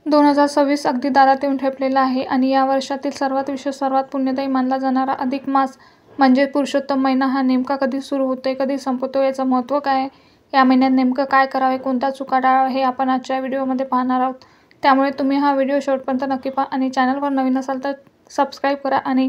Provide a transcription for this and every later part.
2026 अगदी दारात येऊन ठेपलेला आहे आणि या वर्षातील सर्वात विशेष, सर्वात पुण्यदायी मानला जाणारा अधिक मास म्हणजे पुरुषोत्तम महिना हा नेमका कधी सुरू होतोय, कधी संपतो, याचं महत्त्व काय आहे, या महिन्यात नेमकं काय करावे, कोणत्या चुका टाळाव्या, हे आपण आजच्या व्हिडिओमध्ये पाहणार आहोत. त्यामुळे तुम्ही हा व्हिडिओ शेवटपर्यंत नक्की पहा आणि चॅनलवर नवीन असाल तर सबस्क्राईब करा आणि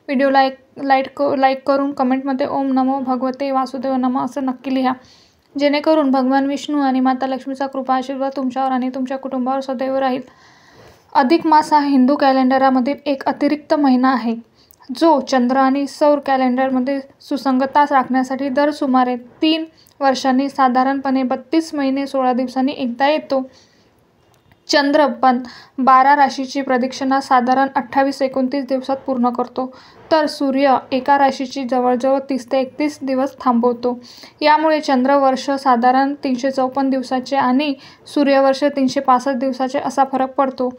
व्हिडिओला लाईक करून कमेंटमध्ये ओम नमो भगवते वासुदेव नमः असं नक्की लिहा, जेणेकरून भगवान विष्णू आणि माता लक्ष्मीचा कृपा आशीर्वाद तुमच्यावर आणि तुमच्या कुटुंबावर सदैव राहील. अधिक मास हा हिंदू कॅलेंडरामधील एक अतिरिक्त महिना आहे, जो चंद्र आणि सौर कॅलेंडरमध्ये सुसंगतता राखण्यासाठी दर सुमारे 3 वर्षांनी, साधारणपणे 32 महिने 16 दिवसांनी एकदा येतो. चंद्र पण 12 राशीची प्रदक्षिणा साधारण 28-29 दिवसात पूर्ण करतो, तर सूर्य एका राशीची जवळजवळ 30 ते 31 दिवस थांबवतो. यामुळे चंद्रवर्ष साधारण 354 दिवसाचे आणि सूर्यवर्ष 365 दिवसाचे असा फरक पडतो.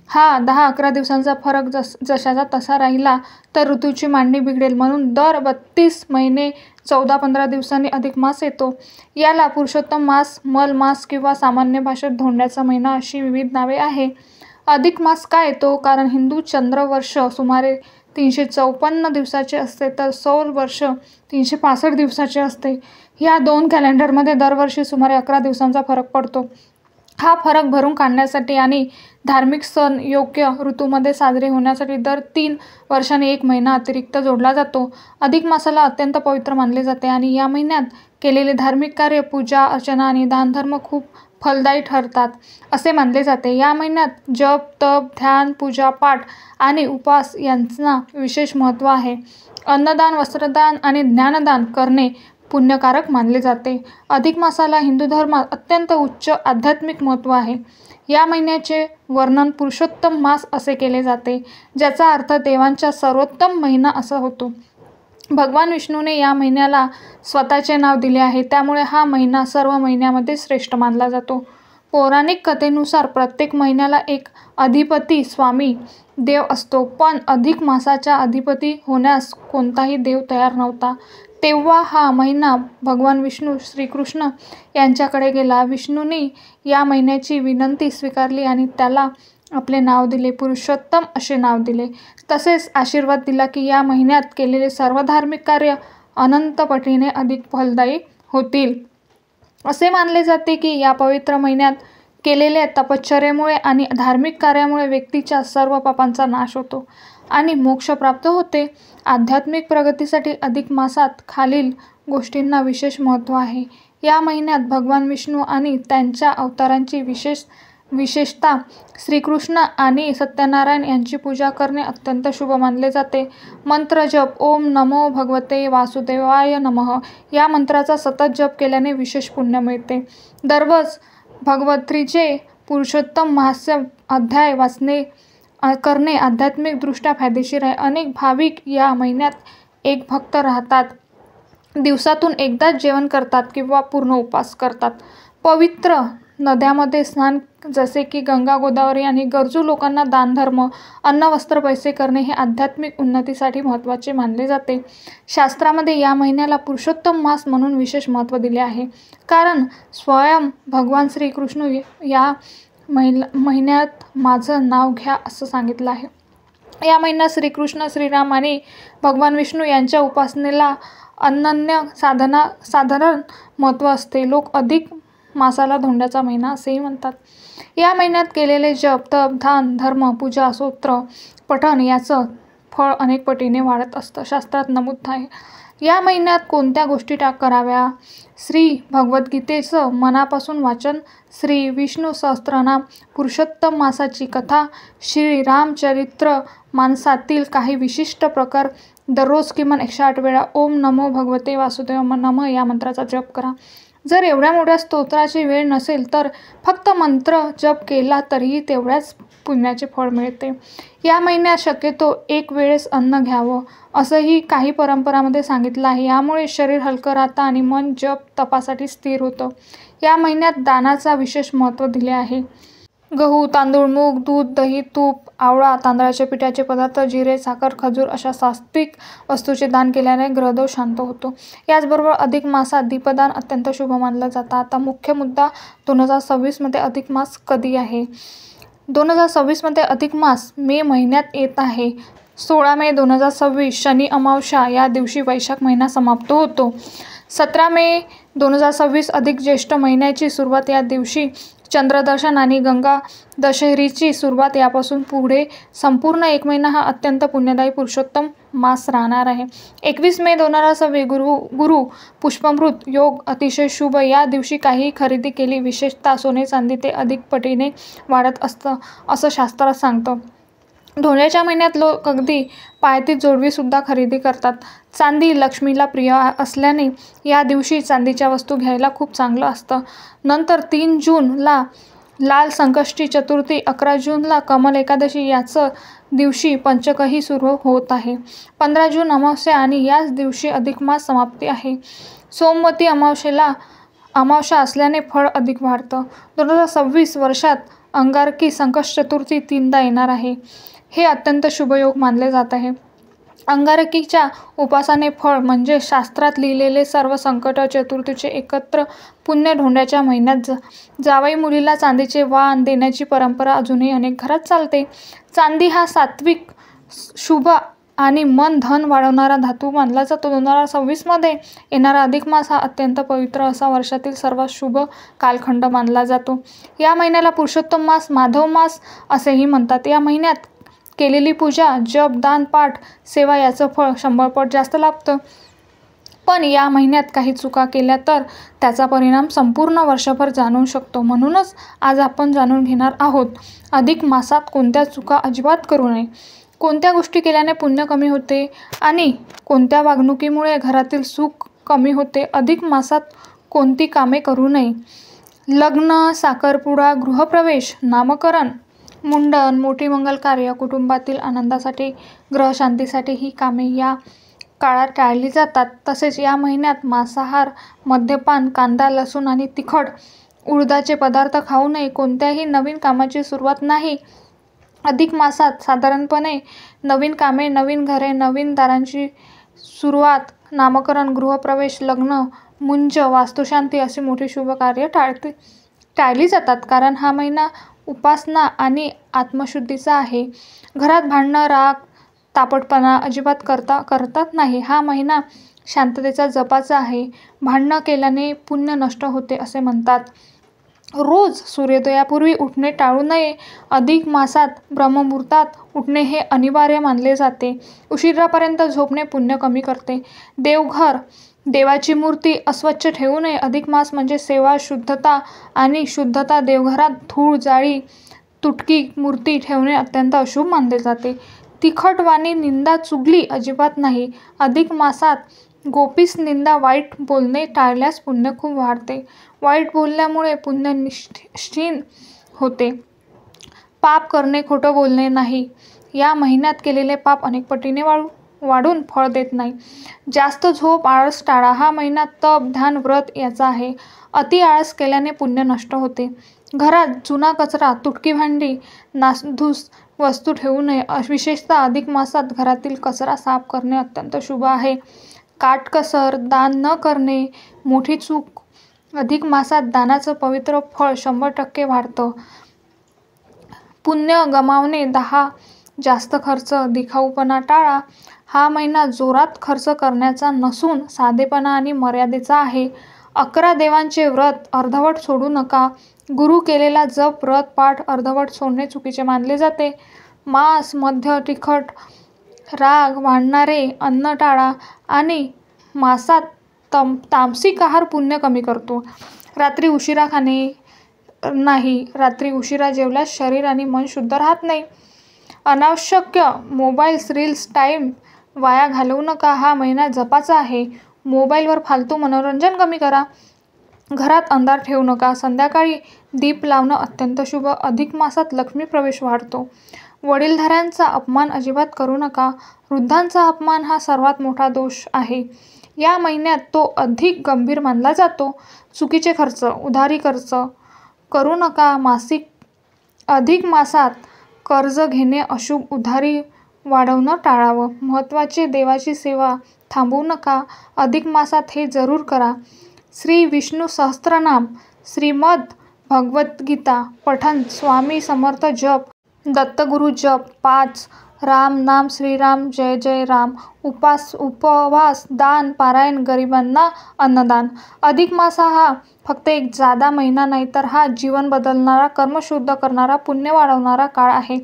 हा 10-11 दिवसांचा फरक जशाचा तसा राहिला तर ऋतूची मांडणी बिघडेल, म्हणून दर 32 महिने 14-15 दिवसांनी अधिक मास येतो. याला पुरुषोत्तम मास, मल मास किंवा सामान्य भाषेत धोंड्याचा महिना अशी विविध नावे आहे. अधिक मास का येतो? कारण हिंदू चंद्रवर्ष सुमारे 354 दिवसाचे असते, तर सौर वर्ष 365 दिवसाचे असते. ह्या दोन कॅलेंडरमध्ये दरवर्षी सुमारे 11 दिवसांचा फरक पडतो. हा फरक भरून काढण्यासाठी आणि धार्मिक सण योग्य ऋतूमध्ये साजरे होण्यासाठी दर 3 वर्षांनी एक महिना अतिरिक्त जोडला जातो. अधिक मासाला अत्यंत पवित्र मानले जाते आणि या महिन्यात केलेले धार्मिक कार्य, पूजा अर्चना आणि दानधर्म खूप फलदायी ठरतात असे मानले जाते. या महिन्यात जप, तप, ध्यान, पूजा पाठ आणि उपवास यांना विशेष महत्त्व आहे. अन्नदान, वस्त्रदान आणि ज्ञानदान करणे पुण्यकारक मानले जाते. अधिक मासाला हिंदू धर्मात अत्यंत उच्च आध्यात्मिक महत्त्व आहे. या महिन्याचे वर्णन पुरुषोत्तम मास असे केले जाते, ज्याचा अर्थ देवांचा सर्वोत्तम महिना असा होतो. भगवान विष्णूने या महिन्याला स्वतःचे नाव दिले आहे, त्यामुळे हा महिना सर्व महिन्यामध्ये श्रेष्ठ मानला जातो. पौराणिक कथेनुसार प्रत्येक महिन्याला एक अधिपती स्वामी देव असतो, पण अधिक मासाचा अधिपती होण्यास कोणताही देव तयार नव्हता. तेव्हा हा महिना भगवान विष्णू श्रीकृष्ण यांच्याकडे गेला. विष्णूंनी या महिन्याची विनंती स्वीकारली आणि त्याला आपले नाव दिले, पुरुषोत्तम असे नाव दिले. तसेच आशीर्वाद दिला की या महिन्यात केलेले सर्व धार्मिक कार्य अनंत पटीने अधिक फलदायी होतील. असे मानले जाते की या पवित्र महिन्यात केलेल्या तपश्चर्येमुळे आणि धार्मिक कार्यामुळे व्यक्तीच्या सर्व पापांचा नाश होतो आणि मोक्ष प्राप्त होते. आध्यात्मिक प्रगतीसाठी अधिक मासात खालील गोष्टींना विशेष महत्त्व आहे. या महिन्यात भगवान विष्णू आणि त्यांच्या अवतारांची विशेषतः श्रीकृष्ण आणि सत्यनारायण यांची पूजा करणे अत्यंत शुभ मानले जाते. मंत्र जप ओम नमो भगवते वासुदेवाय नमः या मंत्राचा सतत जप केल्याने विशेष पुण्य मिळते. दररोज भगवद्गीतेचे पुरुषोत्तम माहात्म्य अध्याय करणे आध्यात्मिकदृष्ट्या फायदेशीर आहे. अनेक भाविक या महिन्यात एक भक्त राहतात, दिवसातून एकदाच जेवण करतात किंवा पूर्ण उपवास करतात. पवित्र नद्यांमध्ये स्नान जसे की गंगा, गोदावरी आणि गरजू लोकांना दानधर्म, अन्न, वस्त्र, पैसे करणे हे आध्यात्मिक उन्नतीसाठी महत्त्वाचे मानले जाते. शास्त्रामध्ये या महिन्याला पुरुषोत्तम मास म्हणून विशेष महत्त्व दिले आहे, कारण स्वयं भगवान श्रीकृष्ण या महिन्यात माझं नाव घ्या असं सांगितलं आहे. या महिन्यात श्रीकृष्ण, श्रीराम आणि भगवान विष्णू यांच्या उपासनेला अनन्य साधारण महत्त्व असते. लोक अधिक मासाला धोंड्याचा महिना असेही म्हणतात. या महिन्यात केलेले जप, तप, दान, धर्म, पूजा, स्तोत्र पठण याचं फळ अनेक पटीने वाढत असतं, शास्त्रात नमूद आहे. या महिन्यात कोणत्या गोष्टी कराव्या? श्री भगवद्गीतेचं मनापासून वाचन, श्री विष्णू सहस्त्रनाम, पुरुषोत्तम मासाची कथा, श्रीरामचरित्र मानसातील काही विशिष्ट प्रकार, दररोज किमान 108 वेळा ओम नमो भगवते वासुदेव नमः या मंत्राचा जप करा. जर एवढ्या मोठ्या स्तोत्राची वेळ नसेल तर फक्त मंत्र जप केला तरीही तेवढ्याच पुण्याचे फळ मिळते. या महिन्यात शक्यतो एक वेळेस अन्न घ्यावं असंही काही परंपरांमध्ये सांगितलं आहे. यामुळे शरीर हलकं राहतं आणि मन जप तपासाठी स्थिर होतं. या महिन्यात दानाचा विशेष महत्त्व दिले आहे. गहू, तांदूळ, मूग, दूध, दही, तूप, आवळा, तांदळाच्या पिठाचे पदार्थ, जिरे, साखर, खजूर अशा सात्विक वस्तूचे दान केल्याने ग्रहदोष शांत होतो. याचबरोबर अधिक मासात दीपदान अत्यंत शुभ मानलं जातं. आता मुख्य मुद्दा 2026 मध्ये अधिक मास कधी आहे? 2026मध्ये अधिक मास मे महिन्यात येत आहे. 16 मे 2026 शनी अमावस्या या दिवशी वैशाख महिना समाप्त होतो. 17 मे 2026 अधिक ज्येष्ठ महिन्याची सुरुवात या दिवशी. चंद्रदर्शन आणि गंगा दशेरीची सुरुवात यापासून पुढे संपूर्ण एक महिना हा अत्यंत पुण्यदायी पुरुषोत्तम मास राहणार आहे. 21 मे 2026 गुरु पुष्पमृत योग अतिशय शुभ. या दिवशी काही खरेदी केली, विशेषतः सोने चांदी, ते अधिक पटीने वाढत असतं असं शास्त्र सांगतं. धोंड्याच्या महिन्यात लोक अगदी पायतीत जोडवीसुद्धा खरेदी करतात. चांदी लक्ष्मीला प्रिय असल्याने या दिवशी चांदीच्या वस्तू घ्यायला खूप चांगलं असतं. नंतर 3 जूनला लाल संकष्टी चतुर्थी, 11 जूनला कमल एकादशी, याच दिवशी पंचकही सुरू होत आहे. 15 जून अमावस्या आणि याच दिवशी अधिक मास समाप्ती आहे. सोमवती अमावस्या असल्याने फळ अधिक वाढतं. 2026 वर्षात अंगारकी संकष्ट चतुर्थी 3दा येणार आहे. हे अत्यंत शुभयोग मानले जात आहे. अंगारकीच्या उपासाने फळ म्हणजे शास्त्रात लिहिलेले सर्व संकट चतुर्थीचे एकत्र पुण्य. धोंड्याच्या महिन्यात जावई मुलीला चांदीचे वाण देण्याची परंपरा अजूनही अनेक घरात चालते. चांदी हा सात्विक, शुभ आणि मन धन वाढवणारा धातू मानला जातो. 2026मध्ये येणारा अधिक मास हा अत्यंत पवित्र असा वर्षातील सर्वात शुभ कालखंड मानला जातो. या महिन्याला पुरुषोत्तम मास, माधव मास असेही म्हणतात. या महिन्यात केलेली पूजा, जप, दान, पाठ, सेवा याचं फळ 100 पट जास्त लाभतं. पण या महिन्यात काही चुका केल्या तर त्याचा परिणाम संपूर्ण वर्षभर जाणवू शकतो. म्हणूनच आज आपण जाणून घेणार आहोत अधिक मासात कोणत्या चुका अजिबात करू नये, कोणत्या गोष्टी केल्याने पुण्य कमी होते आणि कोणत्या वागणुकीमुळे घरातील सुख कमी होते. अधिक मासात कोणती कामे करू नये. लग्न, साखरपुडा, गृहप्रवेश, नामकरण, मुंडन, मोठी मंगल कार्य, कुटुंबातील आनंदासाठी, ग्रहशांतीसाठी ही कामे या काळात टाळली जातात. तसेच या महिन्यात मांसाहार, मद्यपान, कांदा, लसूण आणि तिखट उडदाचे पदार्थ खाऊ नये. कोणत्याही नवीन कामाची सुरुवात नाही. अधिक मासात साधारणपणे नवीन कामे, नवीन घरे, नवीन दारांची सुरुवात, नामकरण, गृहप्रवेश, लग्न, मुंज, वास्तुशांती अशी मोठी शुभ कार्य टाळली जातात. कारण हा महिना उपासना आणि आत्मशुद्धीचा आहे. घरात भांडणं, राग, तापटपणा अजिबात करतात नाही. हा महिना शांततेचा, जपाचा आहे. भांडणं केल्याने पुण्य नष्ट होते असे म्हणतात. रोज सूर्योदयापूर्वी उठणे टाळू नये. अधिक मासात ब्रह्ममुहूर्तात उठणे हे अनिवार्य मानले जाते. उशिरापर्यंत झोपणे पुण्य कमी करते. देवघर, देवाची मूर्ती अस्वच्छ ठेवू नये. अधिक मास म्हणजे सेवा, शुद्धता आणि शुद्धता. देवघरात धूळ, जाळी, तुटकी मूर्ती ठेवणे अत्यंत अशुभ मानले जाते. तिखट वाणी, निंदा, चुगली अजिबात नाही. अधिक मासात गोपीस निंदा, वाईट बोलणे टाळल्यास पुण्य खूप वाढते. वाईट बोलल्यामुळे पुण्य क्षीण होते. पाप करणे, खोटं बोलणे नाही. या महिन्यात केलेले पाप अनेक पटीने वाढून फळ देत नाही. जास्त झोप, आळस टाळा. हा महिना तप, ध्यान, व्रत याचा आहे. अति आळस केल्याने पुण्य नष्ट होते. घरात जुना कचरा, तुटकी भांडी, नासधूस वस्तू ठेवू नये. विशेषतः अधिक मासात घरातील कचरा साफ करणे अत्यंत शुभ आहे. काटकसर, दान न करणे मोठी चूक. अधिक मासात दानाचं पवित्र फळ 100% वाढतं. पुण्य गमावणे. जास्त खर्च, दिखाऊपणा टाळा. हा महिना जोरात खर्च करण्याचा नसून साधेपणा आणि मर्यादेचा आहे. 11 देवांचे व्रत अर्धवट सोडू नका. गुरु केलेला जप, व्रत, पाठ अर्धवट सोडणे चुकीचे मानले जाते. मांस, मद्य, तिखट, राग, वाढणारे अन्न टाळा आणि मासात तामसिक आहार पुण्य कमी करतो. रात्री उशिरा खाणे नाही. रात्री उशिरा जेवल्यास शरीर आणि मन शुद्ध राहत नाही. अनावश्यक मोबाईल्स, रील्स टाईम वाया घालवू नका. हा महिना जपाचा आहे. मोबाईलवर फालतू मनोरंजन कमी करा. घरात अंधार ठेवू नका. संध्याकाळी दीप लावणं अत्यंत शुभ. अधिक मासात लक्ष्मी प्रवेश वाढतो. वडीलधाऱ्यांचा अपमान अजिबात करू नका. वृद्धांचा अपमान हा सर्वात मोठा दोष आहे. या महिन्यात तो अधिक गंभीर मानला जातो. चुकीचे खर्च, उधारी खर्च करू नका. अधिक मासात कर्ज घेणे अशुभ. उधारी वाढवणं टाळावं. महत्त्वाचे देवाची सेवा थांबवू नका. अधिक मासात हे जरूर करा. श्री विष्णू सहस्त्रनाम, श्रीमद भगवद्गीता पठण, स्वामी समर्थ जप, दत्तगुरु जप 5, राम नाम श्रीराम जय जय राम, उपवास, दान, पारायण, गरिबांना अन्नदान। अधिक मास हा फक्त एक जादा महिना नाही, तर हा जीवन बदलणारा, कर्मशुद्ध करणारा, पुण्य वाढवणारा काळ आहे।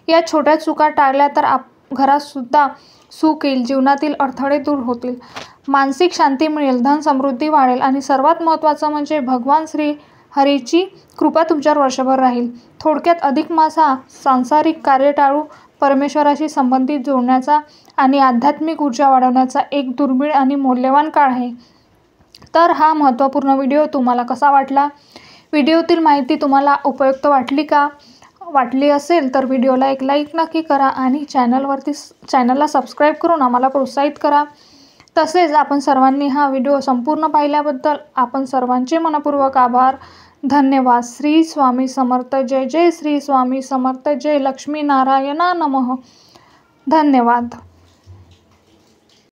या छोट्या चुका टाळल्या तर घरात सुद्धा सुख येईल, जीवनातील अडथळे दूर होतील, मानसिक शांती मिळेल, धन समृद्धी वाढेल आणि सर्वात महत्त्वाचं म्हणजे भगवान श्री हरीची कृपा तुमच्यावर वर्षभर राहील। थोडक्यात अधिक मास हा सांसारिक कार्य टाळू, परमेश्वराशी संबंधित जोडण्याचा आणि आध्यात्मिक ऊर्जा वाढवण्याचा एक दुर्मिळ आणि मौल्यवान काळ आहे। तर हा महत्त्वपूर्ण व्हिडिओ तुम्हाला कसा वाटला? व्हिडिओतील माहिती तुम्हाला उपयुक्त वाटली असेल तर व्हिडिओला एक लाईक नक्की करा आणि चॅनलला सबस्क्राईब करून आम्हाला प्रोत्साहित करा। तसेच आपण सर्वांनी हा व्हिडिओ संपूर्ण पाहिल्याबद्दल आपण सर्वांचे मनपूर्वक आभार। धन्यवाद। श्री स्वामी समर्थ। जय जय श्री स्वामी समर्थ। जय लक्ष्मी नारायणा नमः। धन्यवाद।